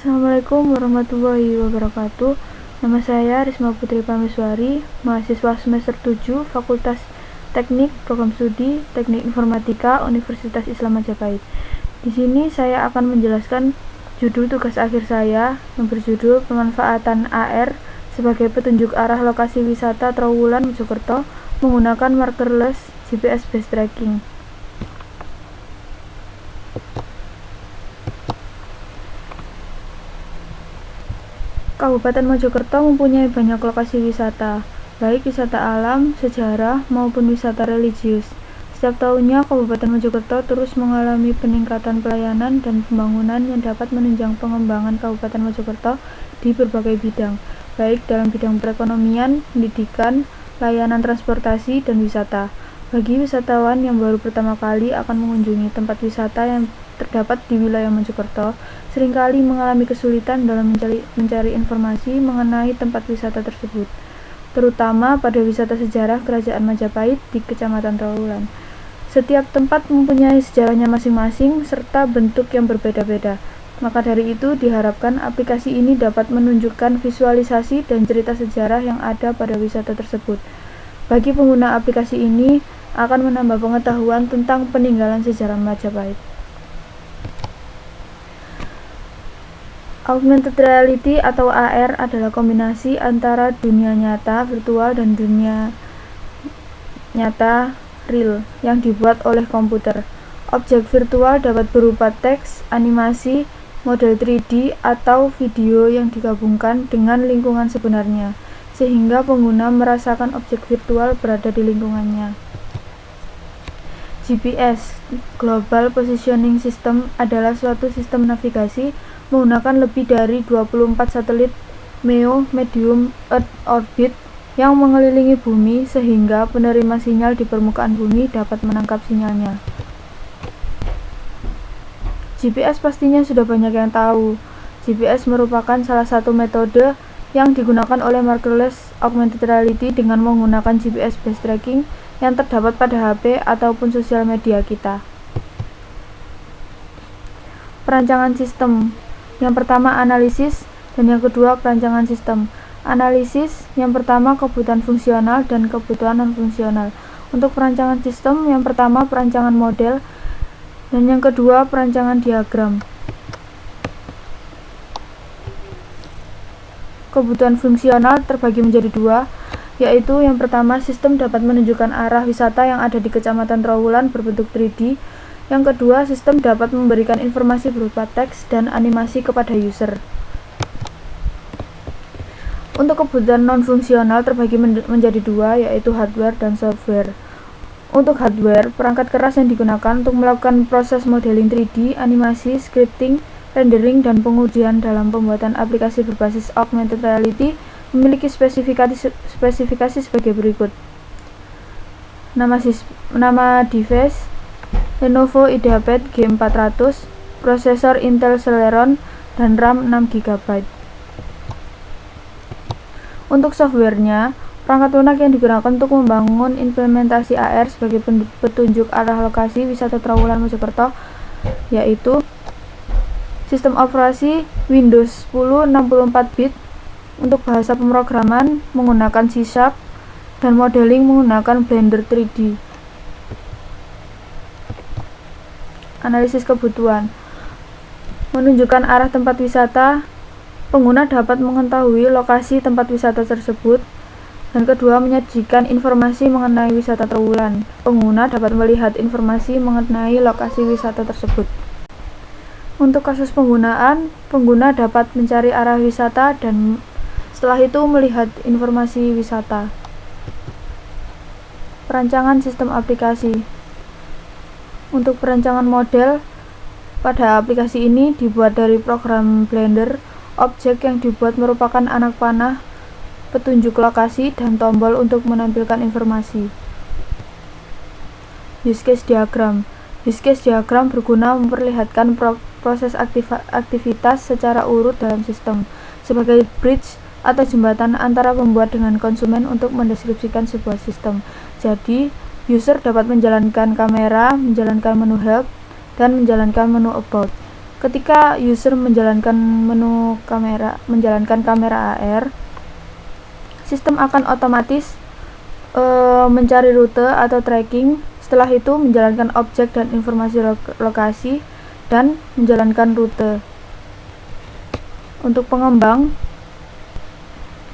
Assalamualaikum warahmatullahi wabarakatuh. Nama saya Risma Putri Pameswari, mahasiswa semester 7 Fakultas Teknik Program Studi Teknik Informatika Universitas Islam Majapahit. Di sini saya akan menjelaskan judul tugas akhir saya yang berjudul pemanfaatan AR sebagai petunjuk arah lokasi wisata Trowulan Mojokerto menggunakan markerless GPS based tracking. Kabupaten Mojokerto mempunyai banyak lokasi wisata, baik wisata alam, sejarah, maupun wisata religius. Setiap tahunnya, Kabupaten Mojokerto terus mengalami peningkatan pelayanan dan pembangunan yang dapat menunjang pengembangan Kabupaten Mojokerto di berbagai bidang, baik dalam bidang perekonomian, pendidikan, layanan transportasi, dan wisata. Bagi wisatawan yang baru pertama kali akan mengunjungi tempat wisata yang terdapat di wilayah Mojokerto, seringkali mengalami kesulitan dalam mencari informasi mengenai tempat wisata tersebut, terutama pada wisata sejarah Kerajaan Majapahit di Kecamatan Trowulan. Setiap tempat mempunyai sejarahnya masing-masing serta bentuk yang berbeda-beda. Maka dari itu diharapkan aplikasi ini dapat menunjukkan visualisasi dan cerita sejarah yang ada pada wisata tersebut. Bagi pengguna aplikasi ini akan menambah pengetahuan tentang peninggalan sejarah Majapahit. Augmented reality atau AR adalah kombinasi antara dunia nyata virtual dan dunia nyata real yang dibuat oleh komputer. Objek virtual dapat berupa teks, animasi, model 3D, atau video yang digabungkan dengan lingkungan sebenarnya, sehingga pengguna merasakan objek virtual berada di lingkungannya. GPS, Global Positioning System, adalah suatu sistem navigasi menggunakan lebih dari 24 satelit MEO medium Earth orbit yang mengelilingi bumi sehingga penerima sinyal di permukaan bumi dapat menangkap sinyalnya. GPS pastinya sudah banyak yang tahu. GPS merupakan salah satu metode yang digunakan oleh markerless augmented reality dengan menggunakan GPS based tracking yang terdapat pada HP ataupun sosial media kita. Perancangan sistem. Yang pertama analisis dan yang kedua perancangan sistem. Analisis yang pertama kebutuhan fungsional dan kebutuhan non-fungsional. Untuk perancangan sistem, yang pertama perancangan model dan yang kedua perancangan diagram. Kebutuhan fungsional terbagi menjadi dua, yaitu yang pertama sistem dapat menunjukkan arah wisata yang ada di Kecamatan Trowulan berbentuk 3D. Yang kedua, sistem dapat memberikan informasi berupa teks dan animasi kepada user. Untuk kebutuhan non-fungsional terbagi menjadi dua, yaitu hardware dan software. Untuk hardware, perangkat keras yang digunakan untuk melakukan proses modeling 3D, animasi, scripting, rendering, dan pengujian dalam pembuatan aplikasi berbasis augmented reality memiliki spesifikasi sebagai berikut. Nama device Lenovo IdeaPad G400, prosesor Intel Celeron, dan RAM 6 GB. Untuk softwarenya, perangkat lunak yang digunakan untuk membangun implementasi AR sebagai petunjuk arah lokasi wisata Trowulan Mojokerto yaitu sistem operasi Windows 10 64-bit, untuk bahasa pemrograman menggunakan C# dan modeling menggunakan Blender 3D. Analisis kebutuhan. Menunjukkan arah tempat wisata, pengguna dapat mengetahui lokasi tempat wisata tersebut. Dan kedua, menyajikan informasi mengenai wisata Trowulan. Pengguna dapat melihat informasi mengenai lokasi wisata tersebut. Untuk kasus penggunaan, pengguna dapat mencari arah wisata dan setelah itu melihat informasi wisata. Perancangan sistem aplikasi. Untuk perancangan model, pada aplikasi ini dibuat dari program Blender. Objek yang dibuat merupakan anak panah, petunjuk lokasi, dan tombol untuk menampilkan informasi. Use case diagram. Use case diagram berguna memperlihatkan proses aktivitas secara urut dalam sistem, sebagai bridge atau jembatan antara pembuat dengan konsumen untuk mendeskripsikan sebuah sistem. Jadi, user dapat menjalankan kamera, menjalankan menu help, dan menjalankan menu about. Ketika user menjalankan kamera AR, sistem akan otomatis mencari rute atau tracking. Setelah itu menjalankan objek dan informasi lokasi dan menjalankan rute. Untuk pengembang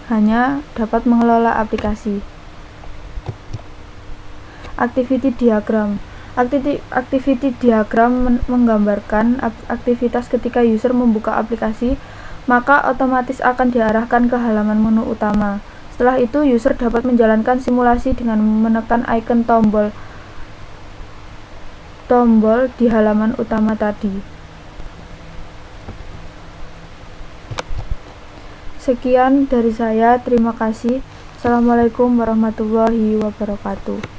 hanya dapat mengelola aplikasi. Activity diagram. Activity diagram menggambarkan aktivitas ketika user membuka aplikasi, maka otomatis akan diarahkan ke halaman menu utama. Setelah itu, user dapat menjalankan simulasi dengan menekan icon tombol di halaman utama tadi. Sekian dari saya, terima kasih. Assalamualaikum warahmatullahi wabarakatuh.